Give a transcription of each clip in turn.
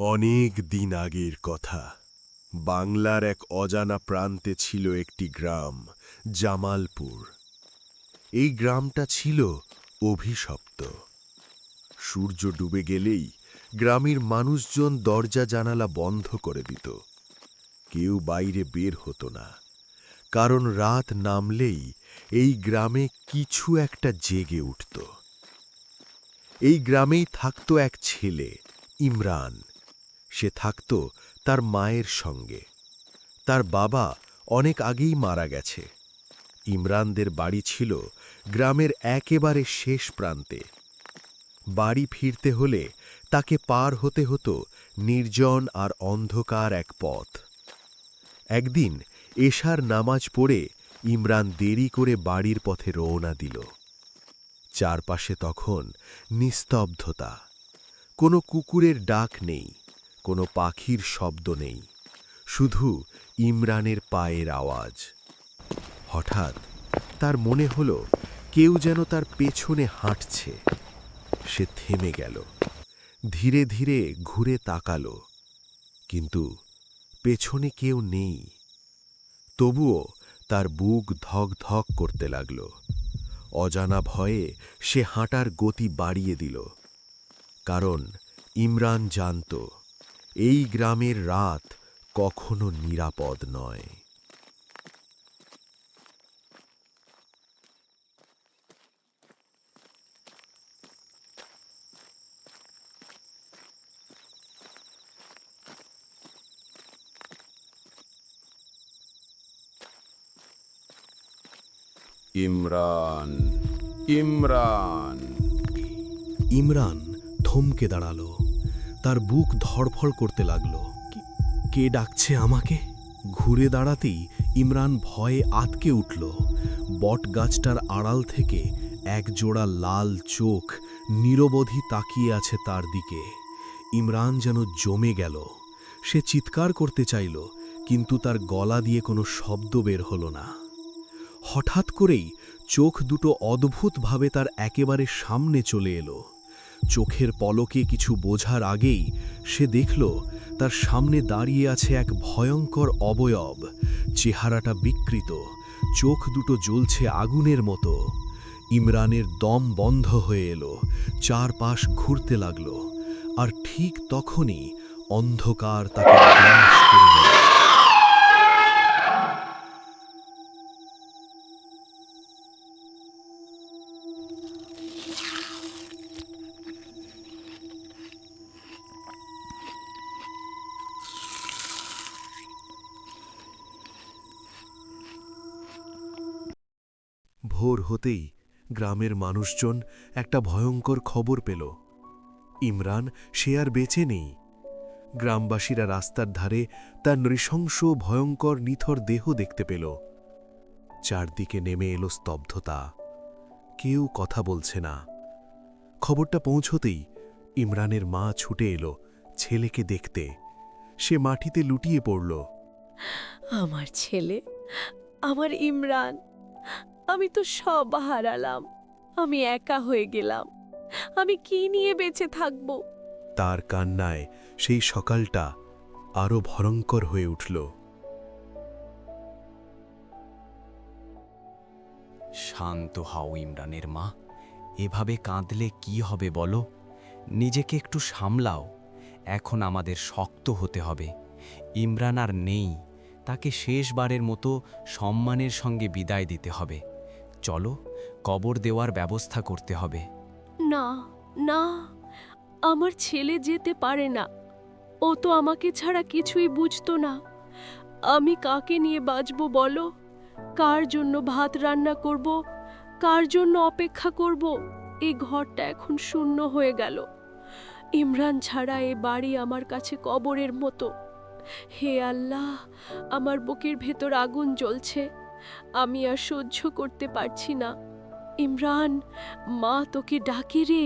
অনেক দিন আগের কথা। বাংলার এক অজানা প্রান্তে ছিল একটি গ্রাম, জামালপুর। এই গ্রামটা ছিল অভিশপ্ত। সূর্য ডুবে গেলেই গ্রামের মানুষজন দরজা জানালা বন্ধ করে দিত। কেউ বাইরে বের হতো না, কারণ রাত নামলেই এই গ্রামে কিছু একটা জেগে উঠত। এই গ্রামেই থাকত এক ছেলে, ইমরান। সে থাকত তার মায়ের সঙ্গে। তার বাবা অনেক আগেই মারা গেছে। ইমরানদের বাড়ি ছিল গ্রামের একেবারে শেষ প্রান্তে। বাড়ি ফিরতে হলে তাকে পার হতে হতো নির্জন আর অন্ধকার এক পথ। একদিন এশার নামাজ পড়ে ইমরান দেরি করে বাড়ির পথে রওনা দিল। চারপাশে তখন নিস্তব্ধতা। কোনো কুকুরের ডাক নেই, কোনো পাখির শব্দ নেই, শুধু ইমরানের পায়ের আওয়াজ। হঠাৎ তার মনে হলো কেউ যেন তার পেছনে হাঁটছে। সে থেমে গেল, ধীরে ধীরে ঘুরে তাকালো, কিন্তু পেছনে কেউ নেই। তবুও তার বুক ধক ধক করতে লাগল। অজানা ভয়ে সে হাঁটার গতি বাড়িয়ে দিল, কারণ ইমরান জানত এই গ্রামের রাত কখনো নিরাপদ নয়। ইমরান, ইমরান। ইমরান থমকে দাঁড়ালো। তার বুক ধড়ফড় করতে লাগল। কে ডাকছে আমাকে? ঘুরে দাঁড়াতেই ইমরান ভয়ে আতকে উঠল। বটগাছটার আড়াল থেকে এক জোড়া লাল চোখ নিরবধি তাকিয়ে আছে তার দিকে। ইমরান যেন জমে গেল। সে চিৎকার করতে চাইল, কিন্তু তার গলা দিয়ে কোনো শব্দ বের হলো না। হঠাৎ করেই চোখ দুটো অদ্ভুতভাবে তার একেবারে সামনে চলে এলো। চোখের পলকে কিছু বোঝার আগেই সে দেখল তার সামনে দাঁড়িয়ে আছে এক ভয়ঙ্কর অবয়ব। চেহারাটা বিকৃত, চোখ দুটো জ্বলছে আগুনের মতো। ইমরানের দম বন্ধ হয়ে এলো, চারপাশ ঘুরতে লাগল, আর ঠিক তখনই অন্ধকার তাকে গ্রাস করে নিল। ভোর হতেই গ্রামের মানুষজন একটা ভয়ঙ্কর খবর পেল। ইমরান সে আর বেঁচে নেই। গ্রামবাসীরা রাস্তার ধারে তার নৃশংস ভয়ঙ্কর নিথর দেহ দেখতে পেল। চারদিকে নেমে এলো স্তব্ধতা। কেউ কথা বলছে না। খবরটা পৌঁছতেই ইমরানের মা ছুটে এলো ছেলেকে দেখতে। সে মাটিতে লুটিয়ে পড়ল। আমার ছেলে, আমার ইমরান, আমি তো সব হারালাম। আমি একা হয়ে গেলাম। আমি কি নিয়ে বেঁচে থাকব? তার কান্নায় সেই সকালটা আরো ভয়ঙ্কর হয়ে উঠল। শান্ত হও ইমরানের মা। এভাবে কাঁদলে কি হবে বলো? নিজেকে একটু সামলাও। এখন আমাদের শক্ত হতে হবে। ইমরান আর নেই, তাকে শেষবারের মতো সম্মানের সঙ্গে বিদায় দিতে হবে। চলো, কবর দেওয়ার ব্যবস্থা করতে হবে। না, না, আমার ছেলে যেতে পারে না। ও তো আমাকে ছাড়া কিছুই বুঝতো না। আমি কাকে নিয়ে বাঁচব বলো? কার জন্য ভাত রান্না করব? কার জন্য অপেক্ষা করব? এই ঘরটা এখন শূন্য হয়ে গেল। ইমরান ছাড়া এ বাড়ি আমার কাছে কবরের মতো। হে আল্লাহ, আমার বুকের ভেতর আগুন জ্বলছে। আমি আর সহ্য করতে পারছি না। ইমরান, মা তোকে ডাকে রে।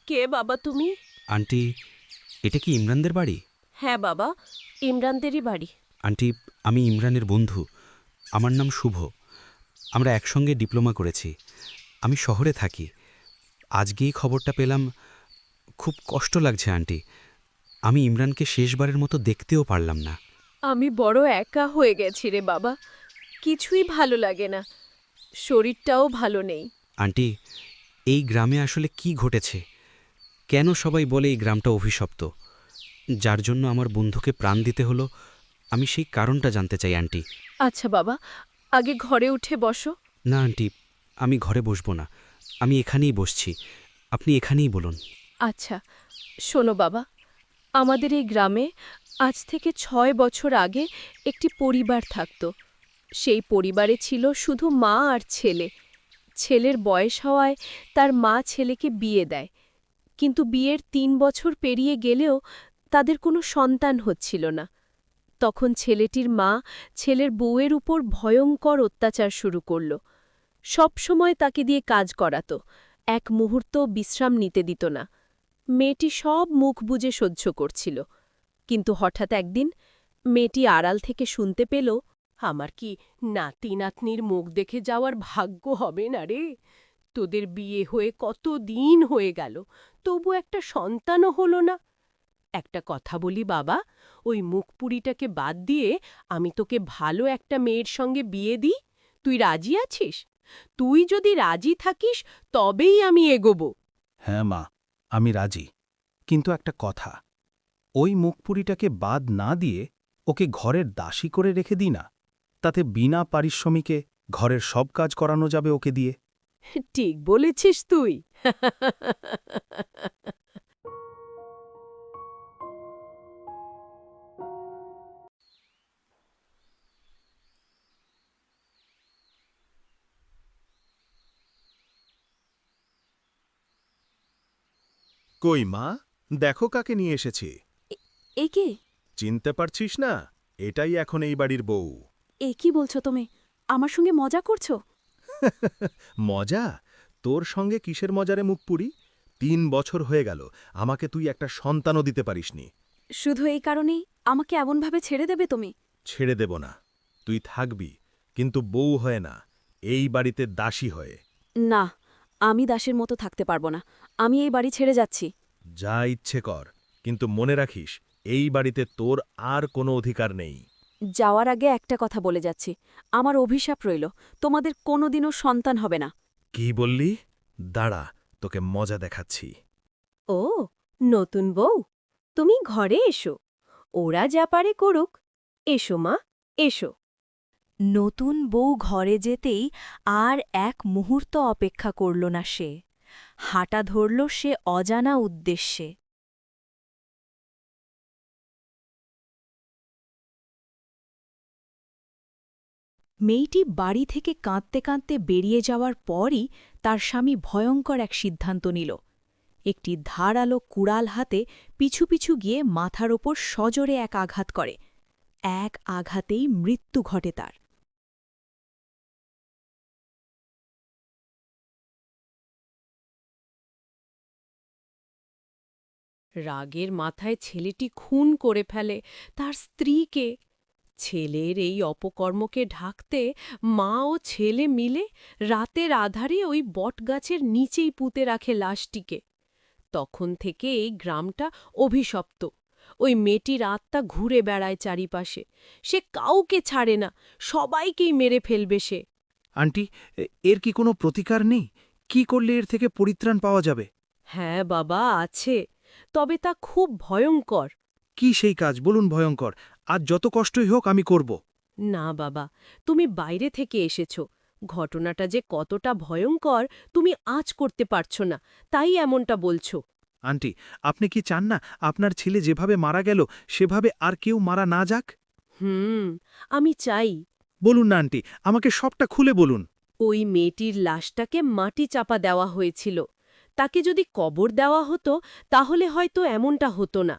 কে বাবা তুমি? আন্টি, এটা কি ইমরানদের বাড়ি? হ্যাঁ বাবা, ইমরানদেরই বাড়ি। আন্টি, আমি ইমরানের বন্ধু। আমার নাম শুভ। আমরা একসঙ্গে ডিপ্লোমা করেছি। আমি শহরে থাকি। আজকেই খবরটা পেলাম। খুব কষ্ট লাগছে আন্টি। আমি ইমরানকে শেষবারের মতো দেখতেও পারলাম না। আমি বড় একা হয়ে গেছি রে বাবা, কিছুই ভালো লাগে না, শরীরটাও ভালো নেই। আন্টি, এই গ্রামে আসলে কি ঘটেছে? কেন সবাই বলে এই গ্রামটা অভিশপ্ত? যার জন্য আমার বন্ধুকে প্রাণ দিতে হলো, আমি সেই কারণটা জানতে চাই আন্টি। আচ্ছা বাবা, আগে ঘরে উঠে বসো। না আন্টি, আমি ঘরে বসবো না। আমি এখানেই বসছি। আপনি এখানেই বলুন। আচ্ছা শোনো বাবা, আমাদের এই গ্রামে আজ থেকে ৬ বছর আগে একটি পরিবার থাকত। সেই পরিবারে ছিল শুধু মা আর ছেলে। ছেলের বয়স হওয়ায় তার মা ছেলেকে বিয়ে দেয়, কিন্তু বিয়ের ৩ বছর পেরিয়ে গেলেও তাদের কোনো সন্তান হচ্ছিল না। তখন ছেলেটির মা ছেলের বউয়ের উপর ভয়ঙ্কর অত্যাচার শুরু করল। সবসময় তাকে দিয়ে কাজ করাত, এক মুহূর্ত বিশ্রাম নিতে দিত না। মেয়েটি সব মুখ বুজে সহ্য করছিল, কিন্তু হঠাৎ একদিন মেয়েটি আড়াল থেকে শুনতে পেল, আমার কি নাতি নাতনির মুখ দেখে যাওয়ার ভাগ্য হবে না রে? তোদের বিয়ে হয়ে কত দিন হয়ে গেল, তবু একটা সন্তানও হলো না। একটা কথা বলি বাবা, ওই মুখপুরিটাকে বাদ দিয়ে আমি তোকে ভালো একটা মেয়ের সঙ্গে বিয়ে দিই, তুই রাজি আছিস? তুই যদি রাজি থাকিস তবেই আমি এগোবো। হ্যাঁ মা, আমি রাজি। কিন্তু একটা কথা, ওই মুখপুরিটাকে বাদ না দিয়ে ওকে ঘরের দাসী করে রেখে দিই না, তাতে বিনা পারিশ্রমিকে ঘরের সব কাজ করানো যাবে ওকে দিয়ে। ঠিক বলেছিস তুই। কই মা, দেখো কাকে নিয়ে এসেছি। এ কে? চিনতে পারছিস না? এটাই এখন এই বাড়ির বউ। এ কি বলছো তুমি? আমার সঙ্গে মজা করছো? মজা? তোর সঙ্গে কিসের মজারে মুখ পুরি? ৩ বছর হয়ে গেল, আমাকে তুই একটা সন্তানও দিতে পারিসনি। শুধু এই কারণেই আমাকে এমনভাবে ছেড়ে দেবে তুমি? ছেড়ে দেব না, তুই থাকবি, কিন্তু বউ হয়ে না, এই বাড়িতে দাসী হয়ে। না, আমি দাসের মতো থাকতে পারবো না। আমি এই বাড়ি ছেড়ে যাচ্ছি। যা ইচ্ছে কর, কিন্তু মনে রাখিস, এই বাড়িতে তোর আর কোনো অধিকার নেই। যাওয়ার আগে একটা কথা বলে যাচ্ছি, আমার অভিশাপ রইল, তোমাদের কোনোদিনও সন্তান হবে না। কি বললি? দাঁড়া, তোকে মজা দেখাচ্ছি। ও, নতুন বউ, তুমি ঘরে এসো, ওরা যা পারে করুক। এসো মা, এসো। নতুন বউ ঘরে যেতেই আর এক মুহূর্ত অপেক্ষা করল না সে। হাঁটা ধরল সে অজানা উদ্দেশ্যে। মেয়েটি বাড়ি থেকে কাঁদতে কাঁদতে বেরিয়ে যাওয়ার পরই তার স্বামী ভয়ঙ্কর এক সিদ্ধান্ত নিল। একটি ধারালো কুড়াল হাতে পিছু পিছু গিয়ে মাথার ওপর সজোরে এক আঘাত করে। এক আঘাতেই মৃত্যু ঘটে তার। রাগের মাথায় ছেলেটি খুন করে ফেলে তার স্ত্রীকে। ছেলের এই অপকর্মকে ঢাকতে মা ও ছেলে মিলে রাতের আধারে ওই বটগাছের নিচেই পুঁতে রাখে লাশটিকে। তখন থেকে এই গ্রামটা অভিশপ্ত। ওই মেয়েটির আত্মা ঘুরে বেড়ায় চারিপাশে, সে কাউকে ছাড়ে না, সবাইকেই মেরে ফেলবে সে। আন্টি, এর কি কোনো প্রতিকার নেই? কি করলে এর থেকে পরিত্রাণ পাওয়া যাবে? হ্যাঁ বাবা, আছে, তবে তা খুব ভয়ঙ্কর। কি সেই কাজ বলুন? ভয়ঙ্কর? আজ যত কষ্টই হোক আমি করব। না বাবা, তুমি বাইরে থেকে এসেছ, ঘটনাটা যে কতটা ভয়ঙ্কর তুমি আঁচ করতে পারছো না, তাই এমনটা বলছো। আন্টি, আপনি কি চান না আপনার ছেলে যেভাবে মারা গেল সেভাবে আর কেউ মারা না যাক? আমি চাই। বলুন না আন্টি, আমাকে সবটা খুলে বলুন। ওই মেয়েটির লাশটাকে মাটি চাপা দেওয়া হয়েছিল। তাকে যদি কবর দেওয়া হতো তাহলে হয়তো এমনটা হতো না।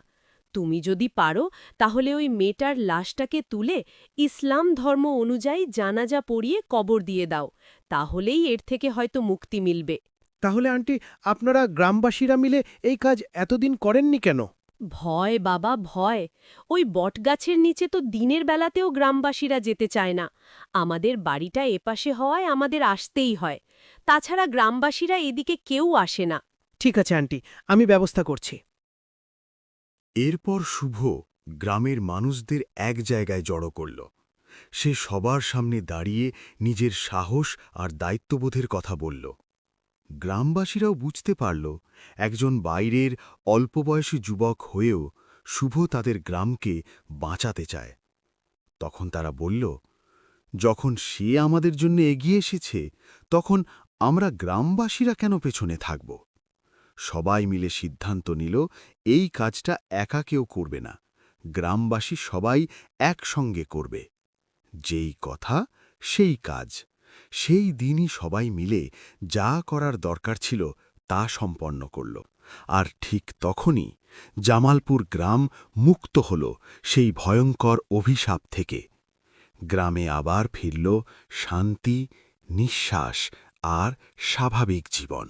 তুমি যদি পারো তাহলে ওই মেয়েটার লাশটাকে তুলে ইসলাম ধর্ম অনুযায়ী জানাজা পড়িয়ে কবর দিয়ে দাও, তাহলেই এর থেকে হয়তো মুক্তি মিলবে। তাহলে আন্টি, আপনারা গ্রামবাসীরা মিলে এই কাজ এতদিন করেননি কেন? ভয় বাবা ভয়, ওই বটগাছের নিচে তো দিনের বেলাতেও গ্রামবাসীরা যেতে চায় না। আমাদের বাড়িটা এপাশে হওয়ায় আমাদের আসতেই হয়। তাছাড়া গ্রামবাসীরা এদিকে কেউ আসে না। ঠিক আছে আন্টি, আমি ব্যবস্থা করছি। এরপর শুভ গ্রামের মানুষদের এক জায়গায় জড়ো করল। সে সবার সামনে দাঁড়িয়ে নিজের সাহস আর দায়িত্ববোধের কথা বলল। গ্রামবাসীরাও বুঝতে পারল একজন বাইরের অল্পবয়সী যুবক হয়েও শুভ তাদের গ্রামকে বাঁচাতে চায়। তখন তারা বলল, যখন সে আমাদের জন্য এগিয়ে এসেছে, তখন আমরা গ্রামবাসীরা কেন পেছনে থাকব? সবাই মিলে সিদ্ধান্ত নিল এই কাজটা একা কেউ করবে না, গ্রামবাসী সবাই একসঙ্গে করবে। যেই কথা সেই কাজ। সেই দিনই সবাই মিলে যা করার দরকার ছিল তা সম্পন্ন করল। আর ঠিক তখনই জামালপুর গ্রাম মুক্ত হল সেই ভয়ঙ্কর অভিশাপ থেকে। গ্রামে আবার ফিরল শান্তি, নিঃশ্বাস আর স্বাভাবিক জীবন।